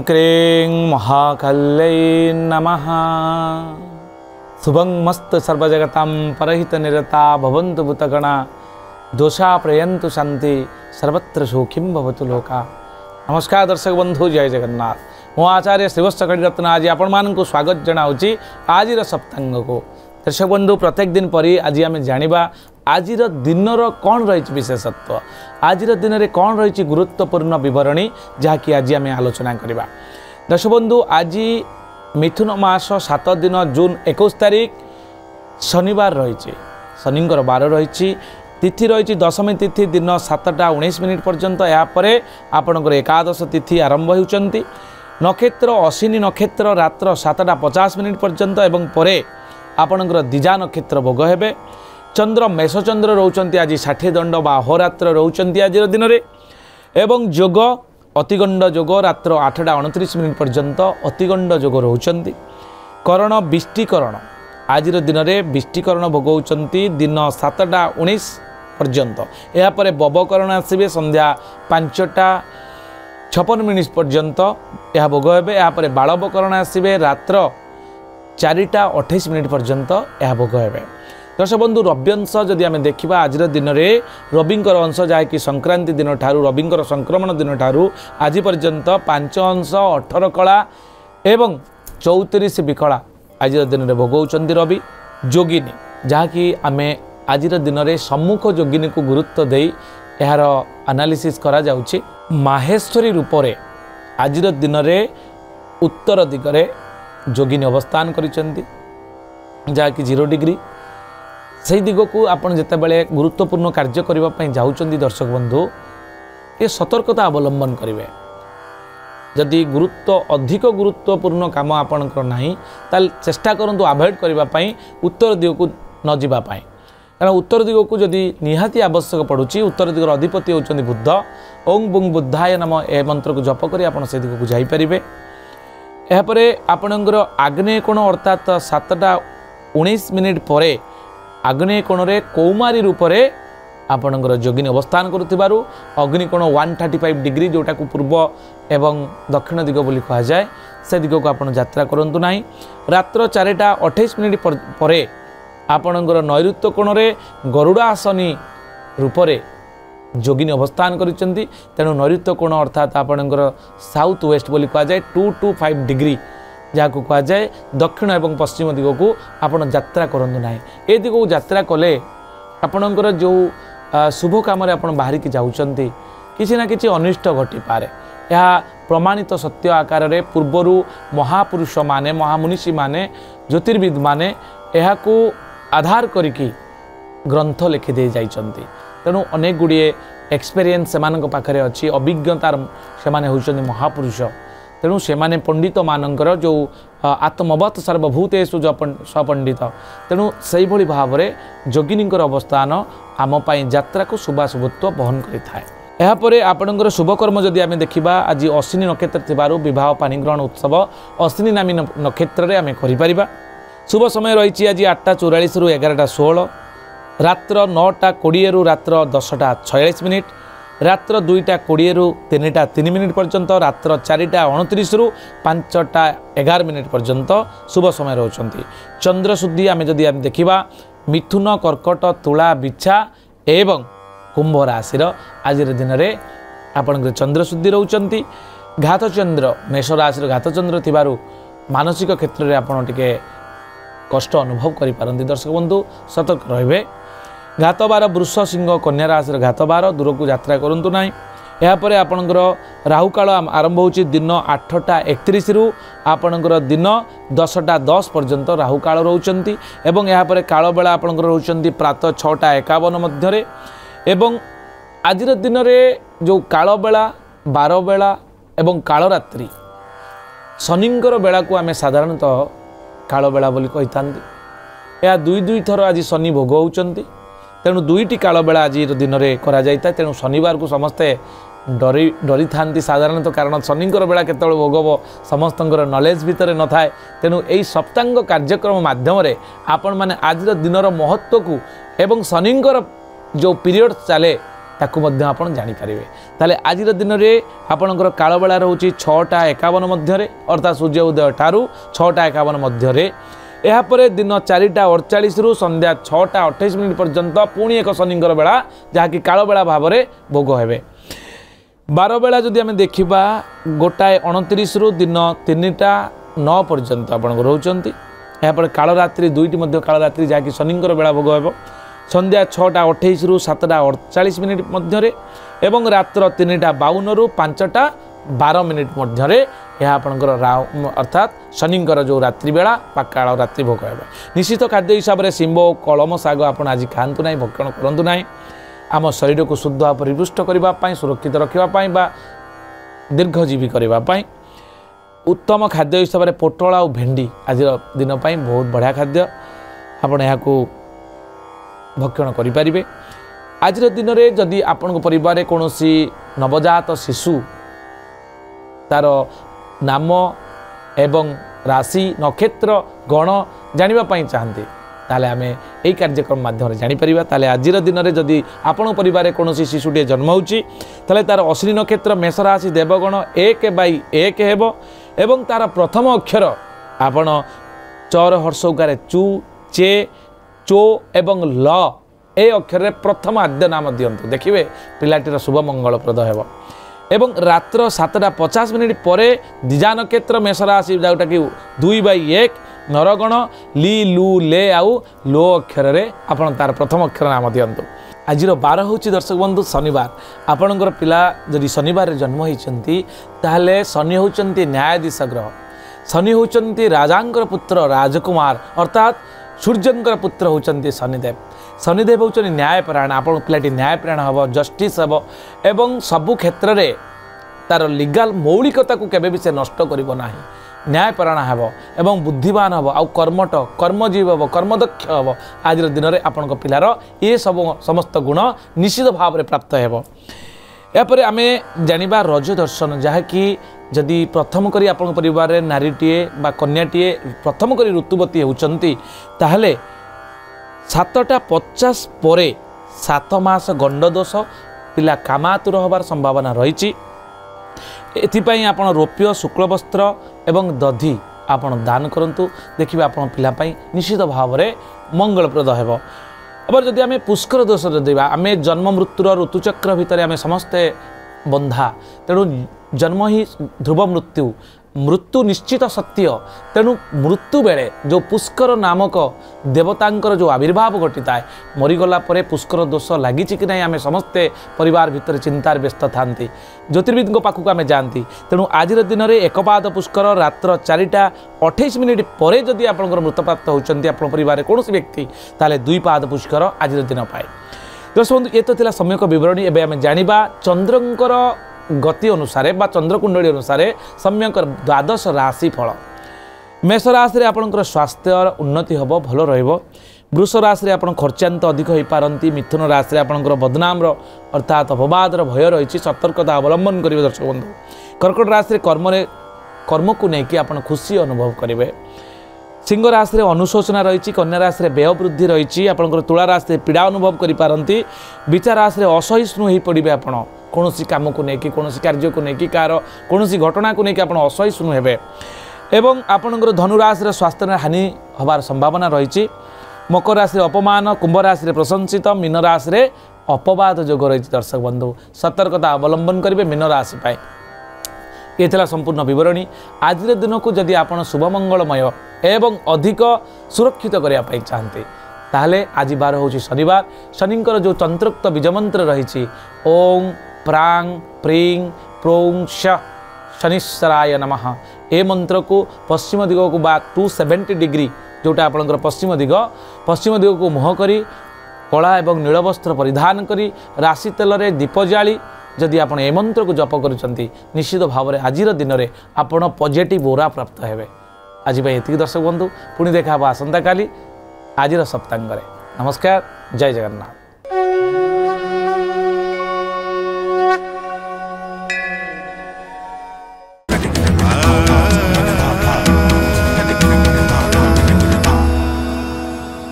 क्रीं महाकाल्यै नमः। शुभं मस्त सर्वजगतां परहित निरता भवन्तु भूतगणा दोषा प्रयन्तु शांति सर्वत्र सुखिं भवतु लोका। नमस्कार दर्शक बंधु, जय जगन्नाथ। मो आचार्य श्रीवत्स कड़ीरत्न आज आपण मानक स्वागत जनाऊँगी आज सप्तांग को। दर्शक बंधु, प्रत्येक दिन परी आज आम जाना आज दिनर कौन रही विशेषत्व, आज दिन में कौन रही गुरुत्वपूर्ण बरणी जहाँकि आज आम आलोचना करवा। दर्शक बंधु, आज मिथुन मास 7 दिन जून 21 तारीख शनिवार रही, शनिंकर बार रही, तिथि रही दशमी तिथि दिन 7:19 पर्यंत। यापर आपणकर एकादश तिथि आरंभ होती। नक्षत्र अश्विनी नक्षत्र रात्र 7:50 पर्यंत एवं परे आपणकर दिजा नक्षत्र भोग हेबे। चंद्र मेषचंद्र रोचंती आज 60 दंड बा अहोरात्र रोचंती आज दिन में। एवं जोग अतिगंड जोग रात्र 8:29 पर्यंत अतिगंड जोग रोचंती। करण बिष्टिकरण आज दिन में बिष्टिकरण भोग होती दिन 7:19 पर्यंत। यापर बवकरण आसबे संध्या 5:56 पर्यंत यह भोग हे। यापर बालवकरण आसबे रात्र 4:28 पर्यंत यह भोग हे। दर्शक बंधु, रव्यंश जदि आम देखा आज दिन में रविंकर अंश जहाँकि संक्रांति दिन ठारू रविंकर संक्रमण दिन ठारू आज पर्यंत 5 अंश 18 कला एवं 34 विकला आज दिन में भोग होती रवि। जोगिनी जहाँकि आम आज दिन में सम्मुख जोगिनी को गुरुत्व दे यार एनालिसिस करा जाउछि। माहेश्वरी रूप से आज दिन में उत्तर दिगरे जोगिनी अवस्थान करिसेंती जहाँकि 0 डिग्री। से दिग को आपड़ जितेबाला गुरुत्वपूर्ण कार्य करने जाऊँच दर्शक बंधु, ये सतर्कता अवलंबन करेंगे। जदि अधिक गुरुत्वपूर्ण काम आपणकर नहीं ताल चेष्टा करूँ आभोड करने उत्तर दिग को न जावाई, कारण उत्तर दिग को जदि निहाती आवश्यक पड़ुछि। उत्तर दिगर अधिपति होउछन्ति बुद्ध। ओं बुंग बुद्धाय नम ए मंत्र को जप करी आपण से दिग को जाइपारे। यापर आपणकर आग्नेय कोण अर्थात 7:19 पर आग्नेय कोण रे कौमारी रूप से आपणकर जोगिनी अवस्थान करुथिबारु अग्निकोण 135 डिग्री जोटा को पूर्व एवं दक्षिण दिग बोली कहा जाए से दिग को आपण यात्रा करंतु नाही। रात्र 4:28 पर आपणकर नैऋत्य कोण रे गरुड़ासनी रूप से जोगिनी अवस्थान करिसेंती। तेणु नैऋत्य कोण अर्थात आपणकर साउथ वेस्ट बोली कहा जाए 225 डिग्री जहाँ को कहा जाए दक्षिण एवं पश्चिम दिग को आपण यात्रा करंतु नाही। ए दिग को यात्रा कले आपणकर जो शुभ काम आपण बाहर की जाउछंती किसी ना किसी अनिष्ट घटी पारे। यह प्रमाणित सत्य आकार रे पूर्वरु महापुरुष माने महामुनिषी माने ज्योतिर्विद माने यह को आधार करिकी ग्रंथ लिखि दे जाइछंती। तेणु अनेक गुड़िए एक्सपीरियंस सेमानक पाखरे अछि, अभिज्ञतार सेमाने होउछंती महापुरुष। तेणु सेमाने पंडित मानकर जो आत्मवत सर्वभूतेषु स्वपंडित, तेणु से भली भाव में जोगिनीकर अवस्थान आम पाई यात्रा को शुभाशुभत्व बहन करिथाए। यापर आपणकर शुभकर्म जदि आम देखा आज अश्विनी नक्षत्र थिबारु विवाह पाणिग्रहण उत्सव अश्विनी नामी नक्षत्र में आम करिपरिबा। शुभ समय रही आज 8:44 रु 11:16, रात्र 9:20 रु रात्र 10:46, रात्र 2:20 रु 3:03 पर्यंत, रात्र 4:29 रु 5:11 पर्यंत शुभ समय रोचंती। चंद्र शुद्धि आम जदि आम देखा मिथुन कर्कट तुला बिछा एवं कुंभ राशि आज दिन में आपणकर चंद्र शुद्धि रोचंती। घात चंद्र मेष राशि घात चंद्र थिबारु मानसिक क्षेत्र में आपड़ टिके कष्ट अनुभव करिपारंती। दर्शक बंधु सतर्क रहिबे। घात बार वृष सिंह कन्या राशि घात बार दूर को यात्रा करूँ ना। यापर आपणकर राहु काल आरंभ होची दिन 8:31 रु आपणकर दिन 10:10 पर्यंत राहु काल रोचंती। एवं यापर काल बेला आपणकर रोचंती प्रातः 6:51 मध्यरे। एवं आज दिन में जो काल बेला 12 बेला एवं काल रात्रि शनिंकर बेला को आम साधारणतः काल बेला बोली कही था। यह 2 थर आज शनि भोग होउचंती। तेणु 2टी काल बेला आज दिन में करा जाइता। तेणु शनिवार को समस्ते डरी था साधारणतः, कारण शनिंकर बेला केतବେଳେ भोगब समस्तंकर नॉलेज भितर न थाए। तेणु यही सप्तांग कार्यक्रम माध्यम आपण माने आज दिनर महत्व को एवं शनिंकर जो पीरियड चले ताकू मध्य आपण जानि पारिबे। ताले आजिर दिन रे आपणकर कालबेला रहउची 6:51 मध्य अर्थात सूर्य उदय ठारू 6:51 मध्य यापर दिन 4:48 रु संध्या 6:28 पर्यंत पुणी एक शनिंकर बेला जहाँकि कालबेला भाव में भोग हे। बार बेला जदि आम देखा 1:29 रु दिन 3:09 पर्यंत आप रोचंती। यापर कालरात्रि 2टी कालरात्रि जहाँकि शनिंकर बेला भोग हे। संध्या 6:28 रु 7:48 मध्य एवं रात्र 3:52 रु 5:12 मध्य यह आपणकर अर्थात शनिंकर जो रात्रि बेला बा काल रात्रि भोग हे। निश्चित खाद्य हिसाब से शिंब कलम शाग आप आज खातु ना भक्षण करूँ ना आम शरीर को शुद्ध परिपुष्ट करने सुरक्षित रखापी बा दीर्घजीवी करने उत्तम खाद्य हिसाब से पोटल आ भेंडी आज दिन बहुत बढ़िया खाद्य आपण यहाँ भक्षण करें। आज दिन में जदि आपण परिवार कौन नवजात शिशु तार नाम एवं राशि नक्षत्र गण जानापी चाहते ताले आम यही कार्यक्रम माध्यम जापर। ताले आज दिन में जदि आपण परिवार कौन शिशुटे जन्म होची ताले तार अश्विनी नक्षत्र मेष राशि देवगण 1/1 हेबो एवं तार प्रथम अक्षर आपण चर हर्षौकार चु चे चो एवं ल ए अक्षर प्रथम आद्य नाम दियंतु देखिए पिलाटीर शुभ मंगलप्रद हेबो। एवं रात्र 7:50 पर दिजा नक्षत्र मेष राशि जोटा कि 2/1 नरगण ली लू ले आउ लो अक्षर आपण तार प्रथम अक्षर नाम दियंतु। आज बार हूँ दर्शक बंधु शनिवार आपणकर पिला जदि शनिवार जन्म होती ताहले शनि होचंती न्यायाधीश ग्रह। शनि होचंती राजांकर पुत्र राजकुमार अर्थात सूर्यंकर पुत्र होचंती शनिदेव। शनिदेव होचंती न्यायपरायण आपण पिलाटी न्यायपरायण हम जस्टिस हम एवं सबु क्षेत्र में तार लीगल मौलिकता को केबे भी से नष्ट करिवो नाही न्यायपरायण हेब एवं बुद्धिमान हम आउ कर्मठ कर्मजीवी हम कर्मदक्ष हम आज दिन में आपण पिलार ये सब समस्त गुण निश्चित भाव में प्राप्त हेब। यापर आम जानिबा रज दर्शन जहाँकि जदि प्रथम करी आपण परिवार रे नारीटीए बा कन्याटीए प्रथम करी ऋतुवती होचंती ताहले 7:50 पर 7 मास गंड दोष पिला कामातुर होबार संभावना रही। एथिपाई आपण रोप्य शुक्ल वस्त्र एवं दधी आपण दान करंतु देखिबा आपण पिला पाई निश्चित भाव में मंगलप्रद हेब। अब जदि आम पुष्कर दोष देवा आम जन्म मृत्युर ऋतुचक्र भितर आम समस्ते बंधा तेणु जन्म ही ध्रुव मृत्यु मृत्यु निश्चित सत्य तेणु मृत्यु बेले जो पुष्कर नामक देवतांकर जो आविर्भाव घटी है मरीगला पुष्कर दोष लगी कि ना आम समस्ते परिवार भितर चिंतार व्यस्त था ज्योतिर्विद पाखक आम जाती। तेणु आज दिन में एकपाद पुष्कर रात्र 4:28 पर जदि आप मृतप्राप्त होती आप परिवार कौन व्यक्ति ताले 2 पाद पुष्कर आज दिन पाए। दर्शक बंधु ये तो थिला सम्यक विवरणी। एवं आम जानिबा चंद्रंकर गति अनुसार बा चंद्रकुंडली अनुसार सम्यक द्वादश राशि फल। मेष राशि आपंकर स्वास्थ्य उन्नति हम भल रहिबो। वृष राशि आप खर्चांत अधिक हो पारती। मिथुन राशि आपंकर बदनाम अर्थात अपवादर भय रही सतर्कता अवलंबन करेंगे दर्शक बंधु। कर्कट राशि कर्म को लेकिन आप खुशी अनुभव करेंगे। सिंह राशि अनुशोचना रही। कन्या राशि व्यय वृद्धि रही। आपंकर तुला राशि पीड़ा अनुभव करें। विचार राशि असहिष्णु हो पड़े। आप कौन काम को लेकिन कौन कार्य को लेकिन कार कौन घटना को लेकिन आप असहिष्णु हेबे। एवं आपंकर धनुराशि स्वास्थ्य हानि हबार संभावना रही। मकर राशि अपमान। कुंभ राशि प्रशंसित। मीन राशि अपवाद जोग रही। दर्शक बंधु सतर्कता अवलंबन करेंगे मीन राशि पाए। ये थिला संपूर्ण विवरणी। आज दिन को जदि आप शुभ मंगलमय एवं अधिक सुरक्षित करने चाहते ताहले आज बार हूँ शनिवार। शनिंकर जो तंत्रोक्त बीजमंत्र रही ओं प्रांग प्रीं प्रों शनिश्चराय नमः ए मंत्र को पश्चिम दिग को बा 270 डिग्री जोटा आपंकर पश्चिम दिग को मुह करी कला एवं नील वस्त्र परिधान करी राशि तेल रे दीप जाली जदि आप ए मंत्र को जप करुँच निश्चित भाव में आज दिन में आपड़ पॉजिटिव ओरा प्राप्त हेबे। आज ये दर्शक बंधु पुणी देखा आसंता काली आज सप्तांग। नमस्कार। जय जगन्नाथ।